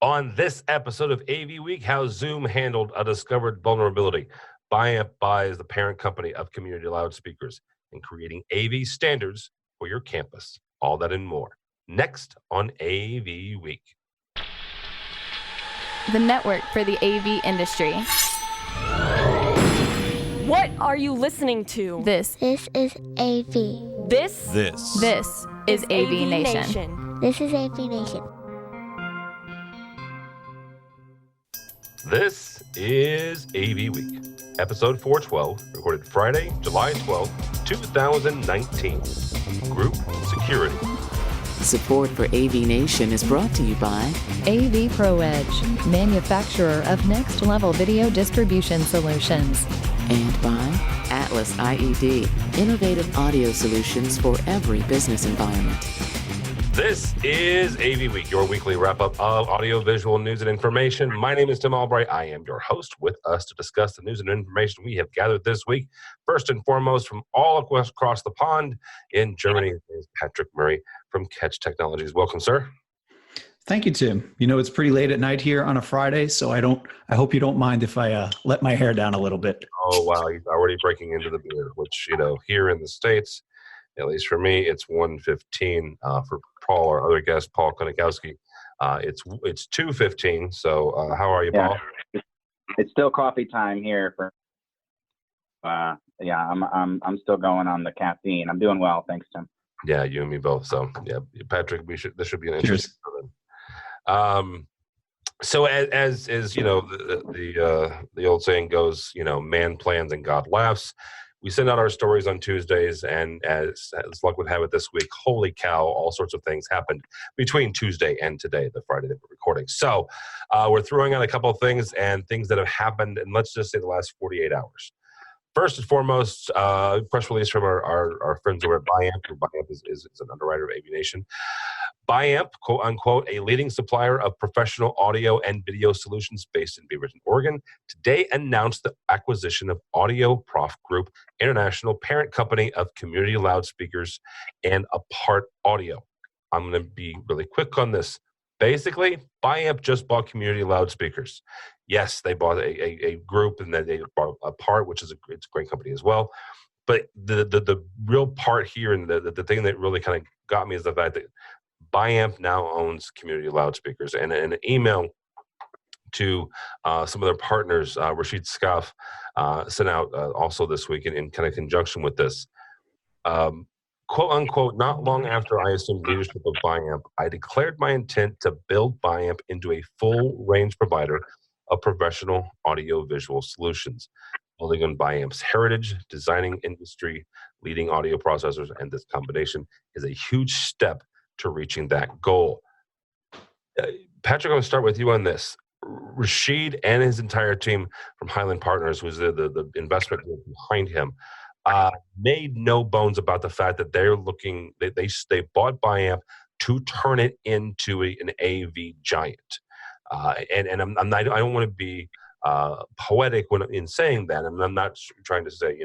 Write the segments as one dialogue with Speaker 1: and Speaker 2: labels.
Speaker 1: On this episode of AV Week, how Zoom handled a discovered vulnerability. Biamp buys the parent company of Community Loudspeakers and creating AV standards for your campus. All that and more. Next on AV Week.
Speaker 2: The network for the AV industry.
Speaker 3: What are you listening to?
Speaker 2: This
Speaker 4: is AV.
Speaker 3: This
Speaker 2: is AVNation.
Speaker 4: This is AVNation.
Speaker 1: This is AV Week, episode 412, recorded Friday, July 12, 2019. Group Security.
Speaker 5: Support for AVNation is brought to you by
Speaker 6: AV ProEdge, manufacturer of next-level video distribution solutions.
Speaker 5: And by Atlas IED, innovative audio solutions for every business environment.
Speaker 1: This is AV Week, your weekly wrap-up of audio-visual news and information. My name is Tim Albright. I am your host. With us to discuss the news and information we have gathered this week, first and foremost, from all across the pond in Germany, is Patrick Murray from Catch Technologies. Welcome, sir.
Speaker 7: Thank you, Tim. You know, it's pretty late at night here on a Friday, so I hope you don't mind if I let my hair down a little bit.
Speaker 1: Oh, wow. He's already breaking into the beer, which, here in the States, at least for me, it's 1:15. For Paul, our other guest, Paul Konikowski, it's 2:15. So how are you, Paul?
Speaker 8: It's still coffee time here. I'm still going on the caffeine. I'm doing well, thanks, Tim.
Speaker 1: Yeah, you and me both. So yeah, Patrick, this should be an interesting one. So as the old saying goes, man plans and God laughs. We send out our stories on Tuesdays, and as luck would have it this week, holy cow, all sorts of things happened between Tuesday and today, the Friday that we're recording. So we're throwing out a couple of things and things that have happened, and let's just say the last 48 hours. First and foremost, press release from our friends over at Biamp. Biamp is an underwriter of AVNation. Biamp, quote unquote, a leading supplier of professional audio and video solutions based in Beaverton, Oregon, today announced the acquisition of Audio Prof Group, international parent company of Community Loudspeakers and Apart Audio. I'm going to be really quick on this. Basically, Biamp just bought Community Loudspeakers. Yes, they bought a group, and then they bought Apart, which is it's a great company as well. But the real part here, and the thing that really kind of got me, is the fact that Biamp now owns Community Loudspeakers. And in an email to some of their partners, Rashid Skaff sent out also this week in kind of conjunction with this. Quote unquote, not long after I assumed leadership of Biamp, I declared my intent to build Biamp into a full range provider of professional audio-visual solutions, building on Biamp's heritage, designing industry-leading audio processors, and this combination is a huge step to reaching that goal. Patrick, I'm going to start with you on this. Rashid and his entire team from Highland Partners, who's the investment group behind him, made no bones about the fact that they're looking. They bought Biamp to turn it into an AV giant. And I'm not. I don't want to be poetic in saying that. I'm not trying to say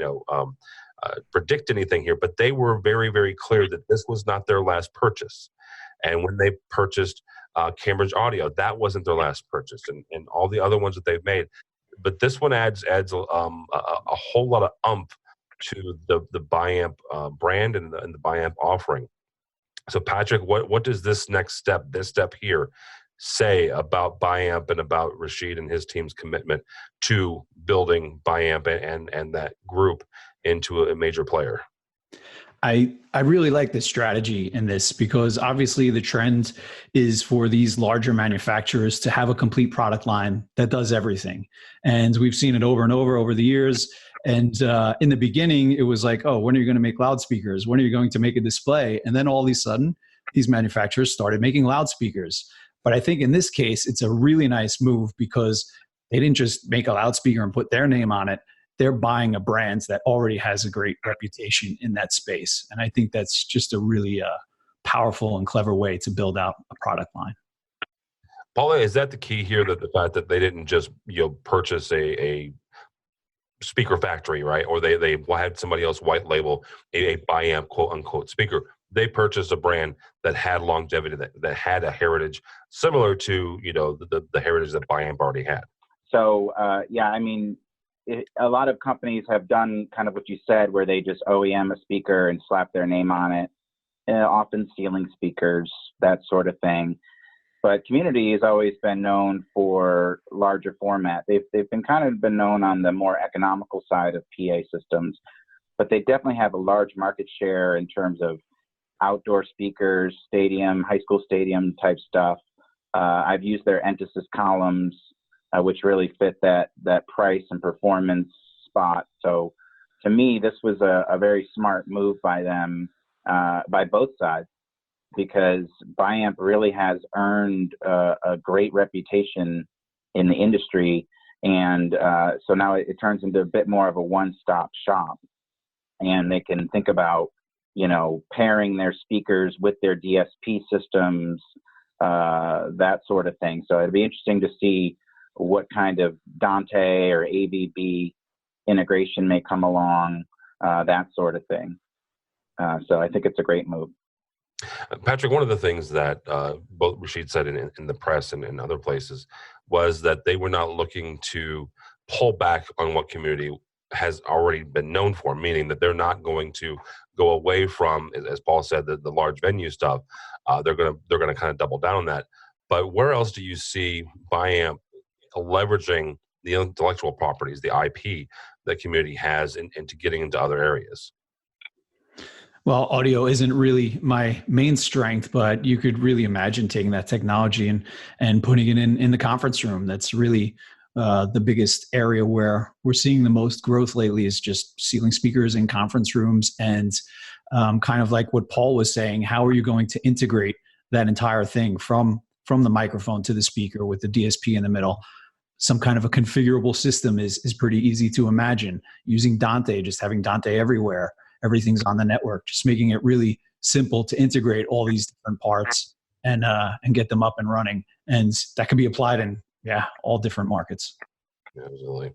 Speaker 1: predict anything here, but they were very, very clear that this was not their last purchase. And when they purchased Cambridge Audio, that wasn't their last purchase, and all the other ones that they've made. But this one adds a whole lot of oomph to the Biamp brand and the Biamp offering. So Patrick, what does this step here, say about Biamp and about Rashid and his team's commitment to building Biamp and that group into a major player?
Speaker 7: I really like the strategy in this, because obviously the trend is for these larger manufacturers to have a complete product line that does everything. And we've seen it over and over the years. And in the beginning, it was like, oh, when are you going to make loudspeakers? When are you going to make a display? And then all of a sudden, these manufacturers started making loudspeakers. But I think in this case, it's a really nice move, because they didn't just make a loudspeaker and put their name on it. They're buying a brand that already has a great reputation in that space. And I think that's just a really powerful and clever way to build out a product line.
Speaker 1: Paula, is that the key here, that the fact that they didn't just purchase a speaker factory, right? Or they had somebody else white label a Biamp quote unquote speaker, they purchased a brand that had longevity, that had a heritage similar to, the heritage that Biamp already had.
Speaker 8: So, I mean, a lot of companies have done kind of what you said, where they just OEM a speaker and slap their name on it, often ceiling speakers, that sort of thing. But Community has always been known for larger format. They've been known on the more economical side of PA systems, but they definitely have a large market share in terms of outdoor speakers, stadium, high school stadium type stuff. I've used their Entasis columns, which really fit that price and performance spot. So to me, this was a very smart move by them, by both sides, because Biamp really has earned a great reputation in the industry. And so now it turns into a bit more of a one-stop shop, and they can think about, pairing their speakers with their DSP systems, that sort of thing. So it'd be interesting to see what kind of Dante or AVB integration may come along, that sort of thing. So I think it's a great move.
Speaker 1: Patrick, one of the things that both Rashid said in the press and in other places was that they were not looking to pull back on what Community has already been known for, meaning that they're not going to go away from, as Paul said, the large venue stuff. They're gonna kind of double down on that. But where else do you see Biamp leveraging the intellectual properties, the IP that Community has, into getting into other areas?
Speaker 7: Well, audio isn't really my main strength, but you could really imagine taking that technology and putting it in the conference room. That's really the biggest area where we're seeing the most growth lately, is just ceiling speakers in conference rooms. And kind of like what Paul was saying, how are you going to integrate that entire thing from the microphone to the speaker with the DSP in the middle? Some kind of a configurable system is pretty easy to imagine. Using Dante, just having Dante everywhere. Everything's on the network, just making it really simple to integrate all these different parts and get them up and running. And that can be applied in, all different markets.
Speaker 1: Absolutely.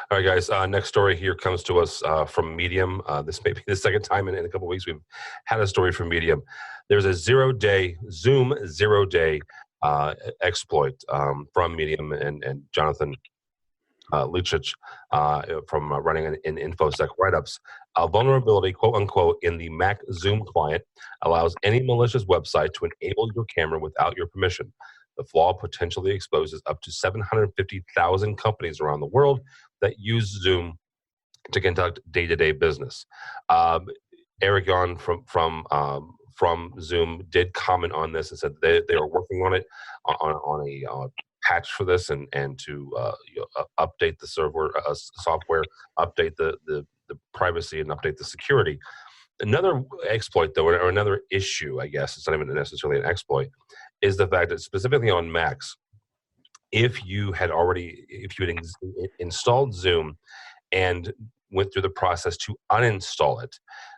Speaker 1: All right, guys. Next story here comes to us from Medium. This may be the second time in a couple of weeks we've had a story from Medium. There's a Zoom zero-day exploit from Medium and Jonathan Lucic from running in InfoSec write-ups. A vulnerability, quote unquote, in the Mac Zoom client allows any malicious website to enable your camera without your permission. The flaw potentially exposes up to 750,000 companies around the world that use Zoom to conduct day-to-day business. Eric Yon from Zoom did comment on this and said they are working on it on a patch for this and to update the software, update the privacy, and update the security. Another exploit, though, or another issue, I guess, it's not even necessarily an exploit, is the fact that specifically on Macs, if you had installed Zoom and went through the process to uninstall it,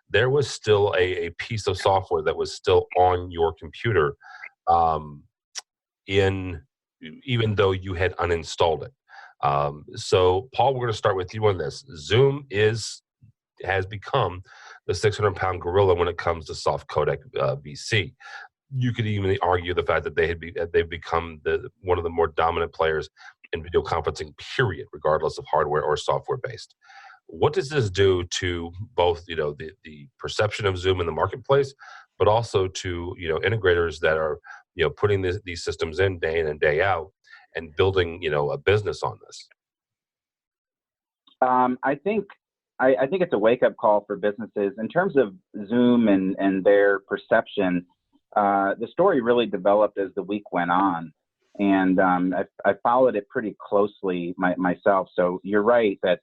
Speaker 1: there was still a piece of software that was still on your computer, even though you had uninstalled it. So, Paul, we're going to start with you on this. Zoom has become the 600-pound gorilla when it comes to soft codec VC. You could even argue the fact that they've become one of the more dominant players in video conferencing, period, regardless of hardware or software based. What does this do to both, the perception of Zoom in the marketplace, but also to, integrators that are, putting these systems in and day out and building, a business on this?
Speaker 8: I think it's a wake-up call for businesses in terms of Zoom and their perception. The story really developed as the week went on, and I followed it pretty closely myself. So you're right that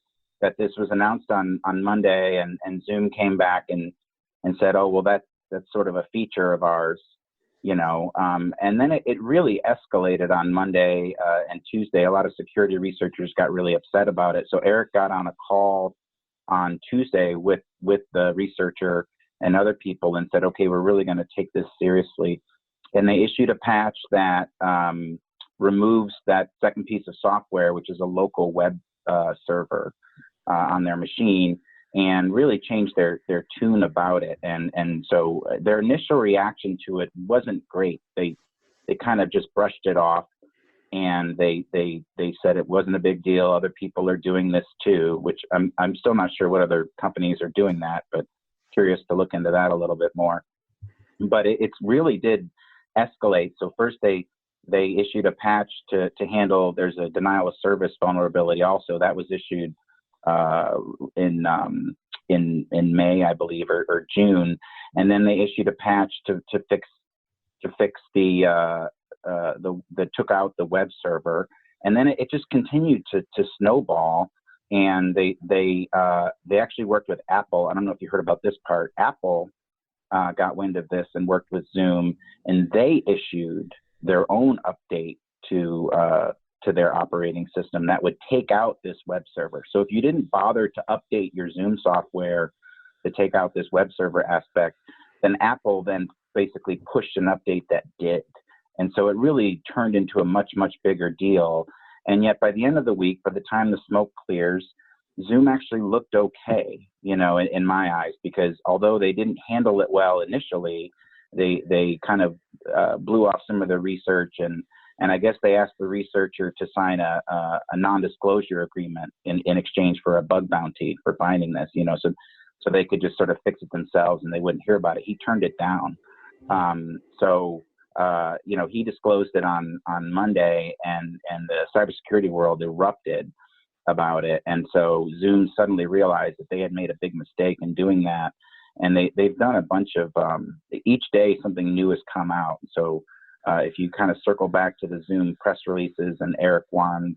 Speaker 8: this was announced on Monday, and Zoom came back and said, oh, well, that's sort of a feature of ours, and then it really escalated on Monday and Tuesday. A lot of security researchers got really upset about it. So Eric got on a call on Tuesday with the researcher and other people and said, okay, we're really going to take this seriously. And they issued a patch that removes that second piece of software, which is a local web server on their machine. and really changed their tune about it. And so their initial reaction to it wasn't great. They kind of just brushed it off, and they said it wasn't a big deal. Other people are doing this too, which I'm still not sure what other companies are doing that, but curious to look into that a little bit more. But it really did escalate. So first they issued a patch to handle, there's a denial of service vulnerability also that was issued in May, I believe, or June, and then they issued a patch to fix that took out the web server, and then it just continued to snowball. And they actually worked with Apple. I don't know if you heard about this part. Apple got wind of this and worked with Zoom, and they issued their own update to their operating system that would take out this web server. So if you didn't bother to update your Zoom software to take out this web server aspect, then Apple then basically pushed an update that did. And so it really turned into a much, much bigger deal. And yet by the end of the week, by the time the smoke clears, Zoom actually looked okay, in my eyes, because although they didn't handle it well initially, they kind of blew off some of the research, and I guess they asked the researcher to sign a non-disclosure agreement in exchange for a bug bounty for finding this, so they could just sort of fix it themselves and they wouldn't hear about it. He turned it down. He disclosed it on Monday, and the cybersecurity world erupted about it. And so Zoom suddenly realized that they had made a big mistake in doing that. And they've done a bunch of, each day something new has come out. So if you kind of circle back to the Zoom press releases and Eric Wan's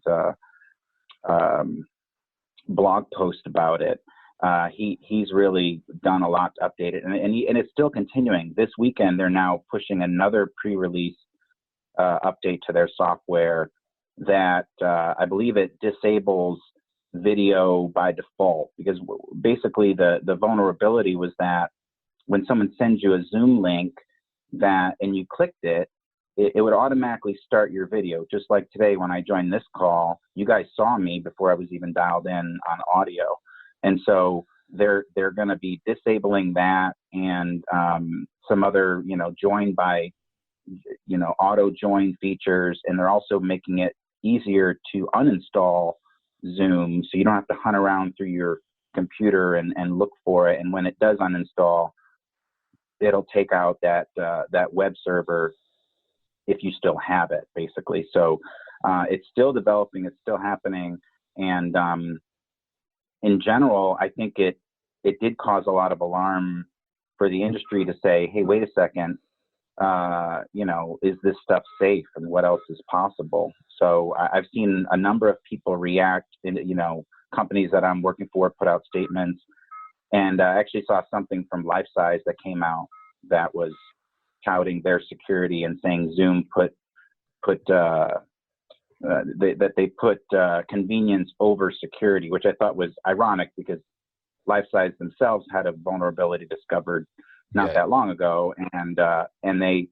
Speaker 8: blog post about it, he's really done a lot to update it. And it's still continuing. This weekend, they're now pushing another pre-release update to their software that I believe it disables video by default, because basically the vulnerability was that when someone sends you a Zoom link and you clicked it would automatically start your video. Just like today when I joined this call, you guys saw me before I was even dialed in on audio. And so they're going to be disabling that and some other, join by, auto join features. And they're also making it easier to uninstall Zoom, so you don't have to hunt around through your computer and look for it. And when it does uninstall, it'll take out that web server if you still have it, basically. So it's still developing, it's still happening, and in general, I think it did cause a lot of alarm for the industry to say, hey, wait a second, is this stuff safe, and what else is possible? So I've seen a number of people react, companies that I'm working for put out statements, and I actually saw something from LifeSize that came out that was touting their security and saying Zoom put convenience over security, which I thought was ironic because LifeSize themselves had a vulnerability discovered not that long ago, and they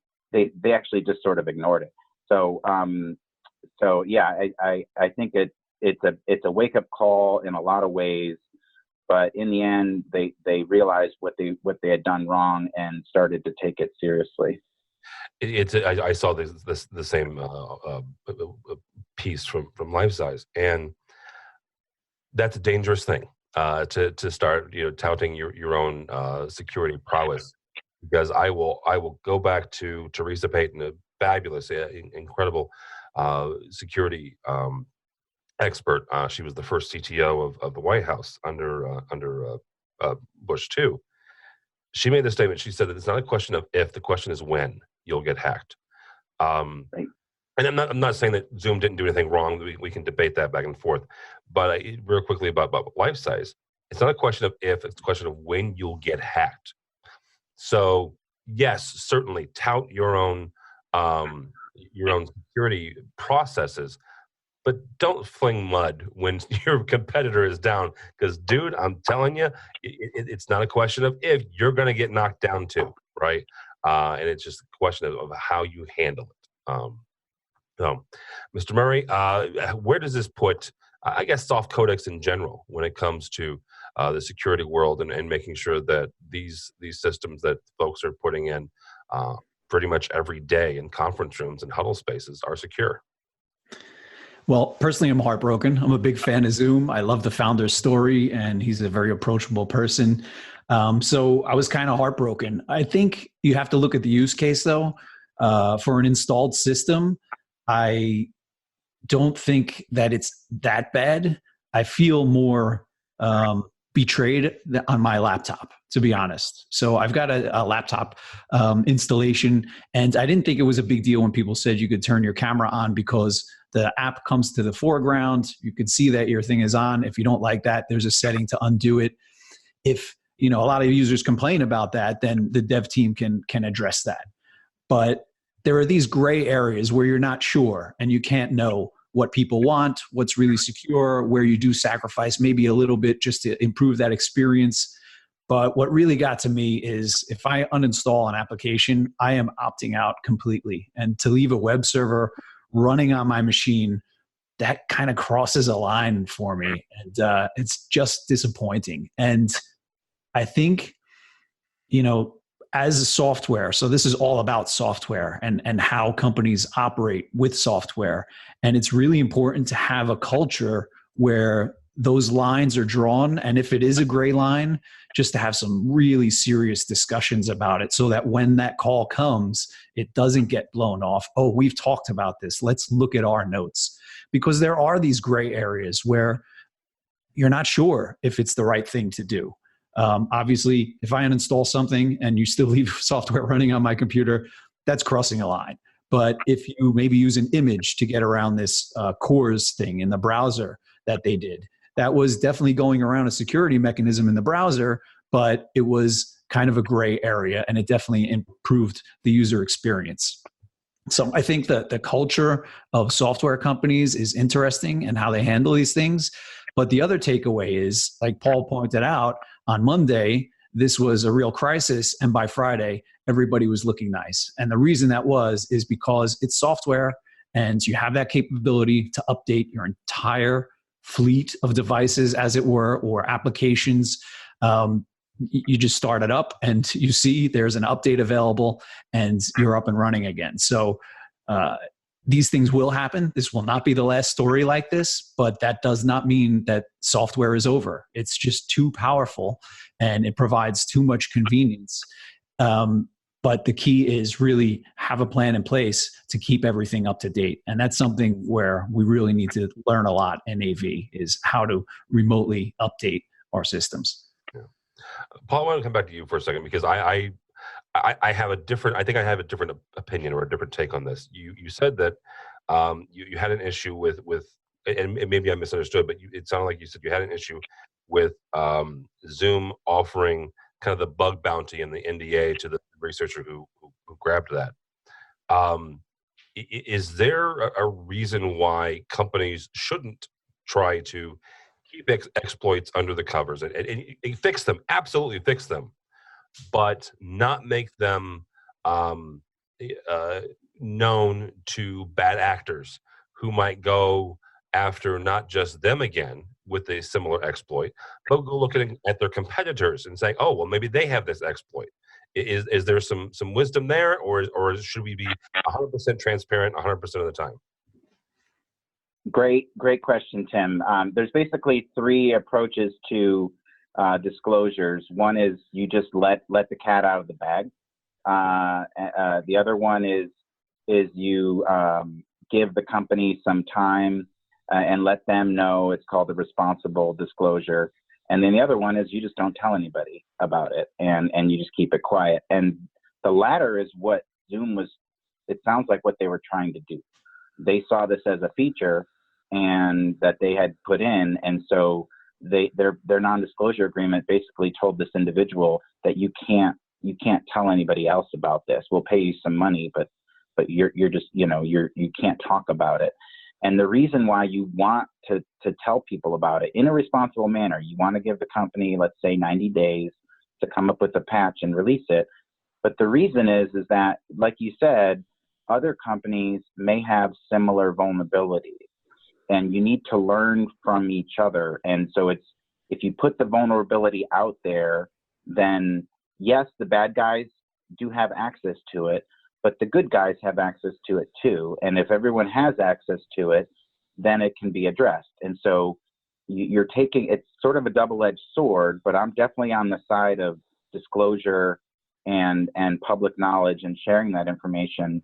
Speaker 8: actually just sort of ignored it. So I think it's a wake up call in a lot of ways, but in the end they realized what they had done wrong and started to take it seriously.
Speaker 1: I saw the same piece from LifeSize, and that's a dangerous thing to start touting your own security prowess, because I will go back to Teresa Payton, a fabulous, incredible security expert. She was the first CTO of the White House under Bush 2. She made the statement. She said that it's not a question of if, the question is when you'll get hacked.
Speaker 8: Right.
Speaker 1: And I'm not saying that Zoom didn't do anything wrong. We can debate that back and forth. But real quickly about LifeSize, it's not a question of if, it's a question of when you'll get hacked. So yes, certainly tout your own security processes, but don't fling mud when your competitor is down. Because, dude, I'm telling you, it's not a question of if, you're going to get knocked down too, right? And it's just a question of how you handle it. So, Mr. Murray, where does this put, I guess, soft codecs in general when it comes to the security world, and making sure that these systems that folks are putting in pretty much every day in conference rooms and huddle spaces are secure.
Speaker 7: Well, personally, I'm heartbroken. I'm a big fan of Zoom. I love the founder's story, and he's a very approachable person. So I was kind of heartbroken. I think you have to look at the use case, though. For an installed system, I don't think that it's that bad. I feel more betrayed on my laptop, to be honest. So I've got a laptop installation, and I didn't think it was a big deal when people said you could turn your camera on because the app comes to the foreground. You can see that your thing is on. If you don't like that, there's a setting to undo it. If a lot of users complain about that, then the dev team can address that. But there are these gray areas where you're not sure and you can't know what people want, what's really secure, where you do sacrifice maybe a little bit just to improve that experience. But what really got to me is if I uninstall an application, I am opting out completely. And to leave a web server running on my machine, that kind of crosses a line for me. And it's just disappointing. And I think, as a software, so this is all about software and how companies operate with software. And it's really important to have a culture where those lines are drawn. And if it is a gray line, just to have some really serious discussions about it so that when that call comes, it doesn't get blown off. Oh, we've talked about this. Let's look at our notes. Because there are these gray areas where you're not sure if it's the right thing to do. Obviously, if I uninstall something and you still leave software running on my computer, that's crossing a line. But if you maybe use an image to get around this CORS thing in the browser that they did, that was definitely going around a security mechanism in the browser, but it was kind of a gray area and it definitely improved the user experience. So I think that the culture of software companies is interesting and how they handle these things. But the other takeaway is, like Paul pointed out, on Monday, this was a real crisis. And by Friday, everybody was looking nice. And the reason that is because it's software and you have that capability to update your entire fleet of devices, as it were, or applications. You just start it up and you see there's an update available and you're up and running again. So these things will happen. This will not be the last story like this, but that does not mean that software is over. It's just too powerful and it provides too much convenience. But the key is really have a plan in place to keep everything up to date. And that's something where we really need to learn a lot in AV, is how to remotely update our systems.
Speaker 1: Yeah. Paul, I want to come back to you for a second because I have a different opinion or a different take on this. You said that you had an issue with and maybe I misunderstood, but it sounded like you said you had an issue with Zoom offering kind of the bug bounty and the NDA to the researcher who grabbed that. Is there a reason why companies shouldn't try to keep exploits under the covers and fix them, absolutely fix them, but not make them known to bad actors who might go after not just them again with a similar exploit, but go looking at their competitors and saying, oh, well, maybe they have this exploit. Is there some wisdom there, or should we be 100% transparent 100% of the time?
Speaker 8: Great question, Tim. There's basically three approaches to disclosures. One is you just let the cat out of the bag. The other one is you give the company some time and let them know. It's called a responsible disclosure. And then the other one is you just don't tell anybody about it and you just keep it quiet. And the latter is what Zoom it sounds like what they were trying to do. They saw this as a feature and that they had put in. And so their non-disclosure agreement basically told this individual that you can't tell anybody else about this. We'll pay you some money, but you're just, you can't talk about it. And the reason why you want to tell people about it in a responsible manner, you want to give the company, let's say 90 days to come up with a patch and release it. But the reason is that, like you said, other companies may have similar vulnerabilities and you need to learn from each other. And so if you put the vulnerability out there, then yes, the bad guys do have access to it, but the good guys have access to it too. And if everyone has access to it, then it can be addressed. And so you're taking, it's sort of a double-edged sword, but I'm definitely on the side of disclosure and public knowledge and sharing that information,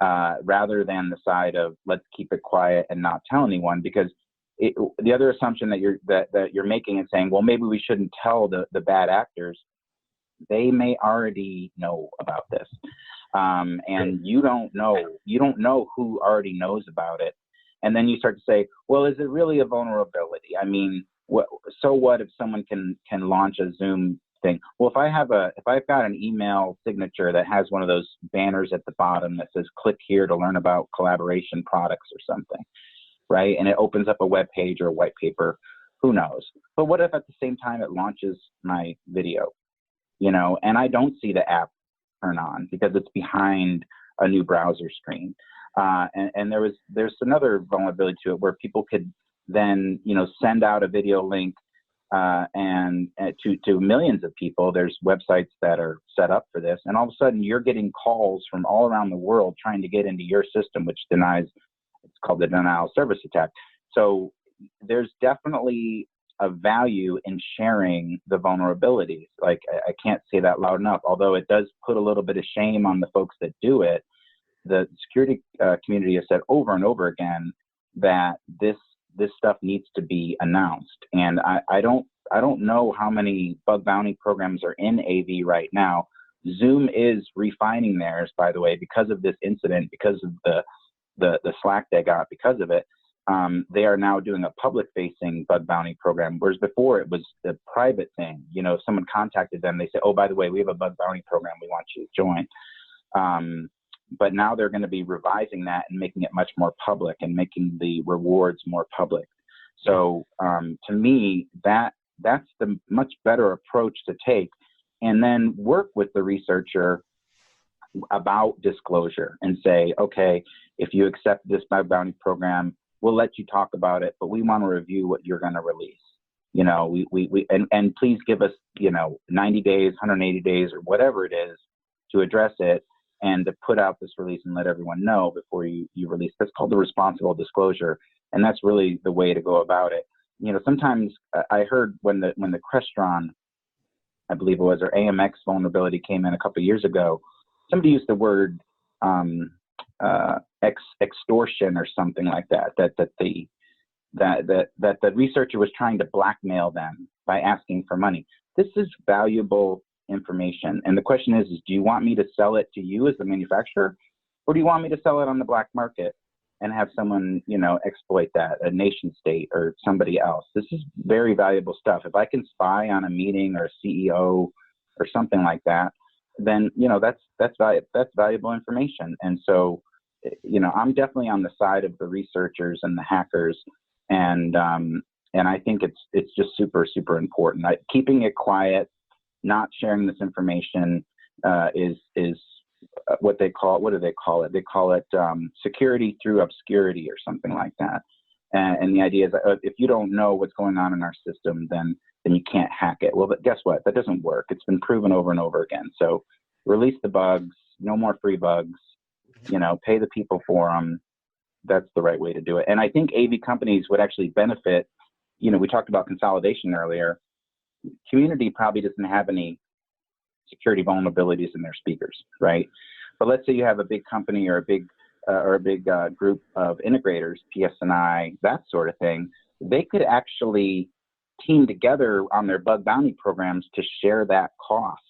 Speaker 8: rather than the side of let's keep it quiet and not tell anyone. Because the other assumption that you're making and saying, well, maybe we shouldn't tell the bad actors, they may already know about this, and you don't know who already knows about it. And then you start to say, well, is it really a vulnerability? I mean, so what if someone can launch a Zoom thing? Well, if I've got an email signature that has one of those banners at the bottom that says click here to learn about collaboration products or something, right? And it opens up a web page or a white paper, who knows? But what if at the same time it launches my video, and I don't see the app turn on because it's behind a new browser screen. And there's another vulnerability to it where people could then, send out a video link and to millions of people. There's websites that are set up for this, and all of a sudden you're getting calls from all around the world trying to get into your system, which denies. It's called the denial of service attack. So there's definitely a value in sharing the vulnerabilities. Like, I can't say that loud enough, although it does put a little bit of shame on the folks that do it. The security community has said over and over again that this stuff needs to be announced. And I don't know how many bug bounty programs are in AV right now. Zoom is refining theirs, by the way, because of this incident, because of the slack they got because of it. They are now doing a public-facing bug bounty program, whereas before it was a private thing. If someone contacted them, they say, oh, by the way, we have a bug bounty program, we want you to join. But now they're going to be revising that and making it much more public and making the rewards more public. So to me, that's the much better approach to take, and then work with the researcher about disclosure and say, okay, if you accept this bug bounty program, we'll let you talk about it, but we want to review what you're going to release. And please give us, 90 days, 180 days, or whatever it is to address it and to put out this release and let everyone know before you release. That's called the responsible disclosure. And that's really the way to go about it. Sometimes I heard when the Crestron, I believe it was, or AMX vulnerability came in a couple of years ago, somebody used the word extortion or something like that the researcher was trying to blackmail them by asking for money. This is valuable information. And the question is do you want me to sell it to you as the manufacturer, or do you want me to sell it on the black market and have someone, exploit that, a nation state or somebody else? This is very valuable stuff. If I can spy on a meeting or a CEO or something like that, then, that's valuable information. And so, I'm definitely on the side of the researchers and the hackers. And I think it's just super, super important. Keeping it quiet, not sharing this information is what do they call it? They call it security through obscurity or something like that. And the idea is that if you don't know what's going on in our system, then you can't hack it. Well, but guess what? That doesn't work. It's been proven over and over again. So release the bugs, no more free bugs, pay the people for them. That's the right way to do it. And I think AV companies would actually benefit. We talked about consolidation earlier. Community probably doesn't have any security vulnerabilities in their speakers, right? But let's say you have a big company or a big group of integrators, PSNI, that sort of thing. They could actually team together on their bug bounty programs to share that cost,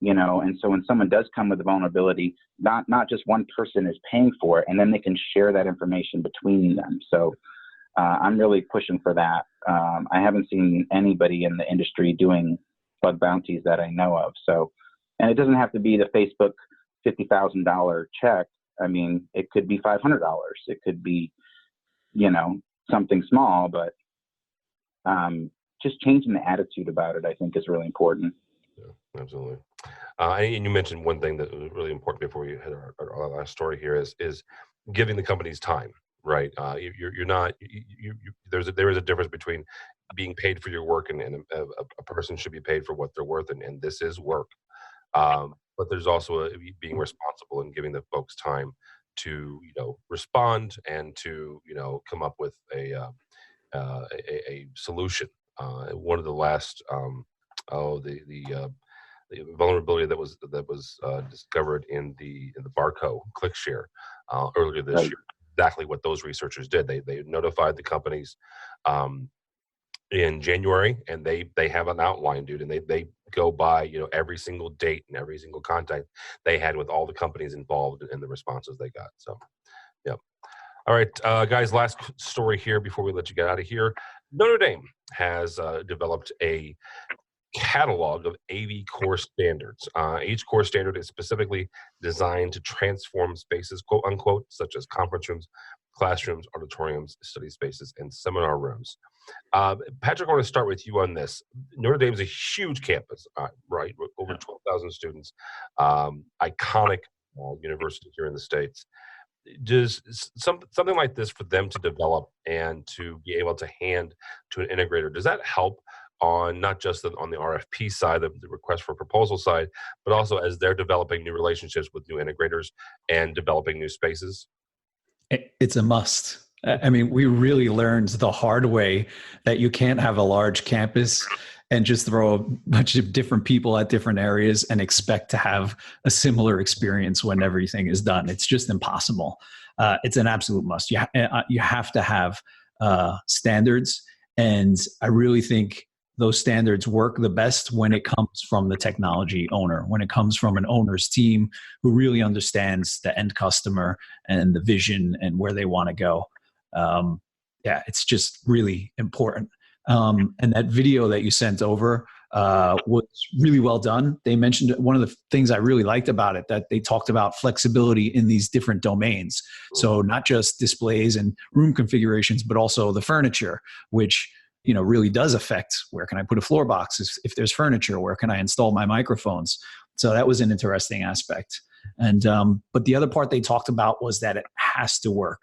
Speaker 8: and so when someone does come with a vulnerability, not just one person is paying for it, and then they can share that information between them. So I'm really pushing for that. I haven't seen anybody in the industry doing bug bounties that I know of. So, and it doesn't have to be the Facebook $50,000 check. I mean, it could be $500. It could be, something small, but just changing the attitude about it, I think, is really important.
Speaker 1: Yeah, absolutely. And you mentioned one thing that was really important before we hit our last story here is giving the companies time, right? You're not. There is a difference between being paid for your work, and a person should be paid for what they're worth, and this is work. But there's also being responsible and giving the folks time to respond and to come up with a solution. One of the last the vulnerability that was discovered in the Barco ClickShare earlier this year. Exactly what those researchers did. They notified the companies in January, and they have an outline, dude, and they go by every single date and every single contact they had with all the companies involved and the responses they got. So, yep. All right, guys, last story here before we let you get out of here. Notre Dame has developed a catalog of AV core standards. Each core standard is specifically designed to transform spaces, quote unquote, such as conference rooms, classrooms, auditoriums, study spaces, and seminar rooms. Patrick, I want to start with you on this. Notre Dame is a huge campus, right? Over 12,000 students, iconic university here in the States. Does something like this for them to develop and to be able to hand to an integrator, does that help on not just on the RFP side, the request for proposal side, but also as they're developing new relationships with new integrators and developing new spaces?
Speaker 7: It's a must. I mean, we really learned the hard way that you can't have a large campus and just throw a bunch of different people at different areas and expect to have a similar experience when everything is done. It's just impossible. It's an absolute must. You have to have standards, and I really think those standards work the best when it comes from the technology owner, when it comes from an owner's team who really understands the end customer and the vision and where they want to go. It's just really important. And that video that you sent over was really well done. They mentioned one of the things I really liked about it, that they talked about flexibility in these different domains. So not just displays and room configurations, but also the furniture, which really does affect where can I put a floor box if there's furniture, where can I install my microphones. So that was an interesting aspect. And but the other part they talked about was that it has to work.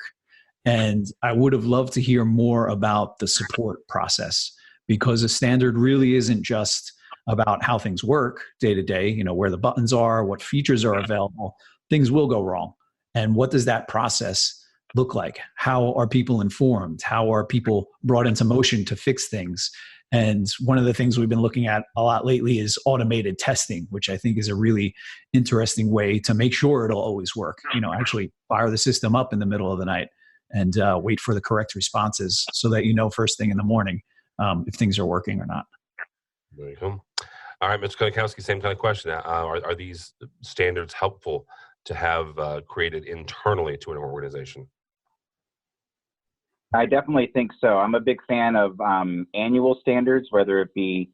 Speaker 7: And I would have loved to hear more about the support process, because a standard really isn't just about how things work day to day, where the buttons are, what features are available. Things will go wrong. And what does that process look like? How are people informed? How are people brought into motion to fix things? And one of the things we've been looking at a lot lately is automated testing, which I think is a really interesting way to make sure it'll always work. Actually fire the system up in the middle of the night and wait for the correct responses so that first thing in the morning if things are working or not.
Speaker 1: There you go. All right, Mr. Konikowski, same kind of question. Are these standards helpful to have created internally to an organization?
Speaker 8: I definitely think so. I'm a big fan of annual standards, whether it be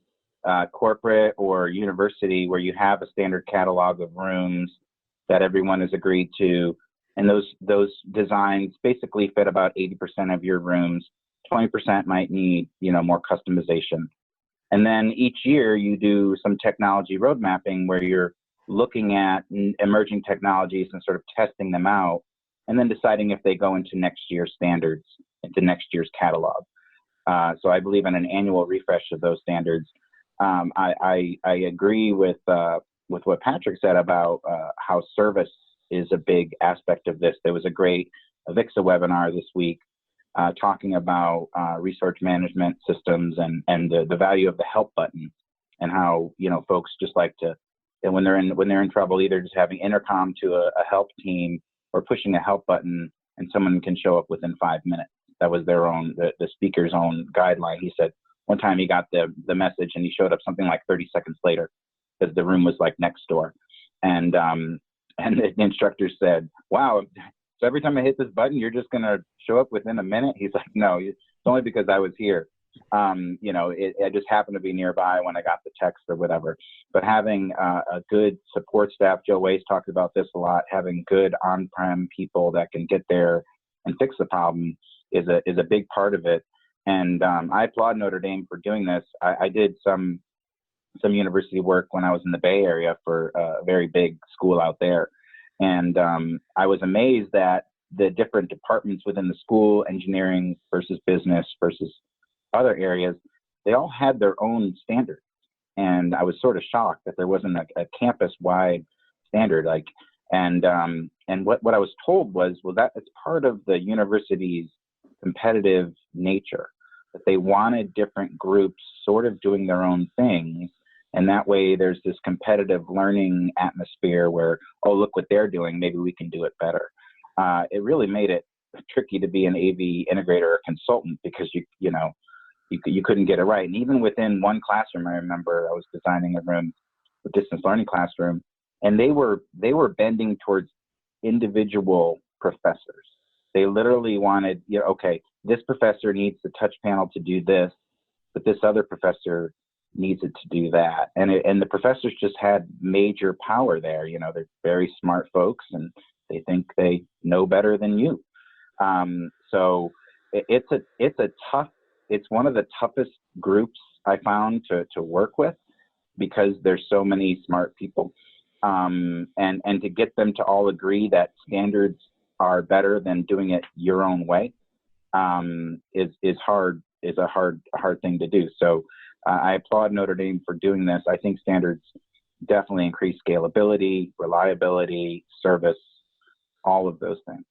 Speaker 8: corporate or university, where you have a standard catalog of rooms that everyone has agreed to. And those designs basically fit about 80% of your rooms. 20% might need, more customization. And then each year you do some technology road mapping where you're looking at emerging technologies and sort of testing them out, and then deciding if they go into next year's standards, into next year's catalog. So I believe in an annual refresh of those standards. I agree with what Patrick said about how service is a big aspect of this. There was a great AVIXA webinar this week talking about resource management systems and the value of the help button, and how folks just like to, and when they're in trouble, either just having intercom to a help team or pushing a help button, and someone can show up within 5 minutes. That was the speaker's own guideline. He said one time he got the message and he showed up something like 30 seconds later because the room was like next door. And the instructor said, "Wow, so every time I hit this button, you're just going to show up within a minute?" He's like, "No, it's only because I was here. I just happened to be nearby when I got the text or whatever." But having a good support staff, Joe Ways talked about this a lot, having good on-prem people that can get there and fix the problem is a big part of it. And I applaud Notre Dame for doing this. I did some university work when I was in the Bay Area for a very big school out there. And I was amazed that the different departments within the school, engineering versus business versus other areas, they all had their own standards. And I was sort of shocked that there wasn't a campus-wide standard. And what I was told was, well, that it's part of the university's competitive nature, that they wanted different groups sort of doing their own things. And that way there's this competitive learning atmosphere where, oh, look what they're doing, maybe we can do it better. It really made it tricky to be an AV integrator or consultant, because you couldn't get it right. And even within one classroom, I remember I was designing a distance learning classroom, and they were bending towards individual professors. They literally wanted, okay, this professor needs the touch panel to do this, but this other professor needs it to do that. And the professors just had major power there. They're very smart folks, and they think they know better than you. So it's one of the toughest groups I found to work with, because there's so many smart people. And to get them to all agree that standards are better than doing it your own way is a hard thing to do. So I applaud Notre Dame for doing this. I think standards definitely increase scalability, reliability, service, all of those things.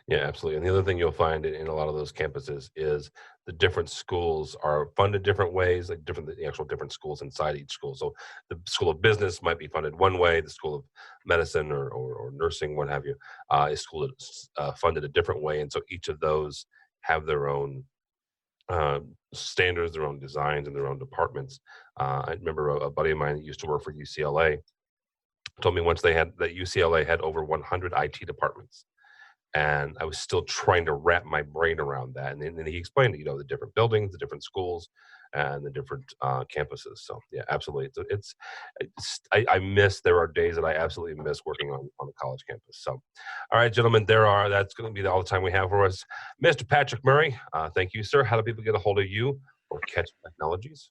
Speaker 1: Yeah, absolutely. And the other thing you'll find in a lot of those campuses is the different schools are funded different ways, like the actual different schools inside each school. So the School of Business might be funded one way, the School of Medicine or nursing, what have you, is funded a different way. And so each of those have their own standards, their own designs, and their own departments. I remember a buddy of mine that used to work for UCLA told me once that UCLA had over 100 IT departments. And I was still trying to wrap my brain around that. And then he explained, the different buildings, the different schools, and the different campuses. So yeah, absolutely. I miss. There are days that I absolutely miss working on a college campus. So, all right, gentlemen, that's going to be all the time we have for us. Mr. Patrick Murray, thank you, sir. How do people get a hold of you or Catch Technologies?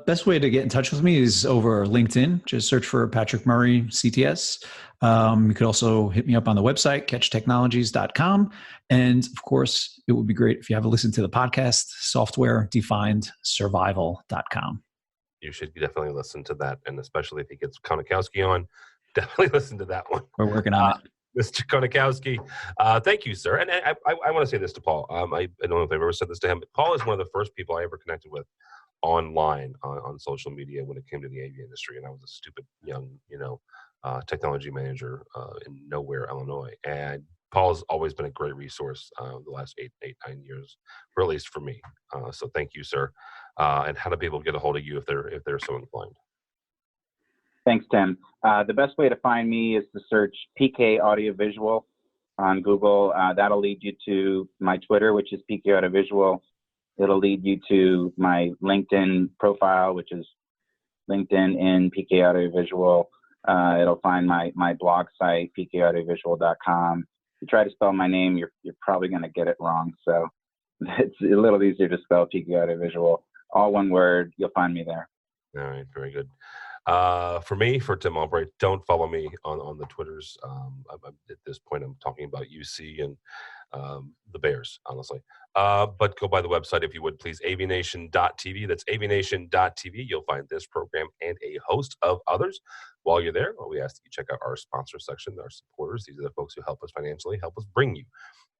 Speaker 7: Best way to get in touch with me is over LinkedIn. Just search for Patrick Murray, CTS. You could also hit me up on the website, catchtechnologies.com. And of course, it would be great if you have a listen to the podcast, softwaredefinedsurvival.com.
Speaker 1: You should definitely listen to that. And especially if he gets Konakowski on, definitely listen to that one.
Speaker 7: We're working on it.
Speaker 1: Mr. Konakowski, thank you, sir. And I want to say this to Paul. I don't know if I've ever said this to him, but Paul is one of the first people I ever connected with online on social media when it came to the AV industry. And I was a stupid young, technology manager in nowhere, Illinois. And Paul has always been a great resource the last 9 years, or at least for me. So thank you, sir. And how do people get a hold of you if they're so inclined?
Speaker 8: Thanks, Tim. The best way to find me is to search PK Audiovisual on Google. That'll lead you to my Twitter, which is PK Audiovisual. It'll lead you to my LinkedIn profile, which is LinkedIn in PK Audiovisual. It'll find my blog site, pkaudiovisual.com. If you try to spell my name, you're probably going to get it wrong. So it's a little easier to spell PK Audiovisual. All one word. You'll find me there.
Speaker 1: All right. Very good. For Tim Albright, don't follow me on the Twitters. At this point, I'm talking about UC and the Bears, honestly. But go by the website if you would, please, AVNation.tv. That's AVNation.tv. You'll find this program and a host of others. While you're there, we ask that you check out our sponsor section, our supporters. These are the folks who help us financially, help us bring you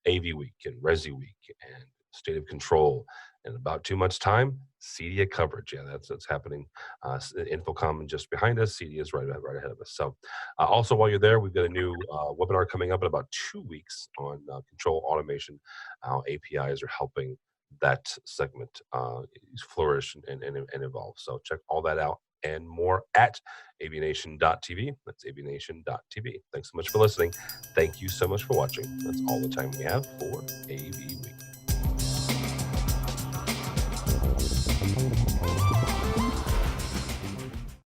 Speaker 1: AVWeek and ResiWeek and State of Control. In about 2 months' time, CEDIA coverage. Yeah, that's happening. Infocom just behind us. CEDIA is right ahead of us. So also while you're there, we've got a new webinar coming up in about 2 weeks on control automation, how APIs are helping that segment flourish and evolve. So check all that out and more at AVNation.tv. That's AVNation.tv. Thanks so much for listening. Thank you so much for watching. That's all the time we have for AV Week.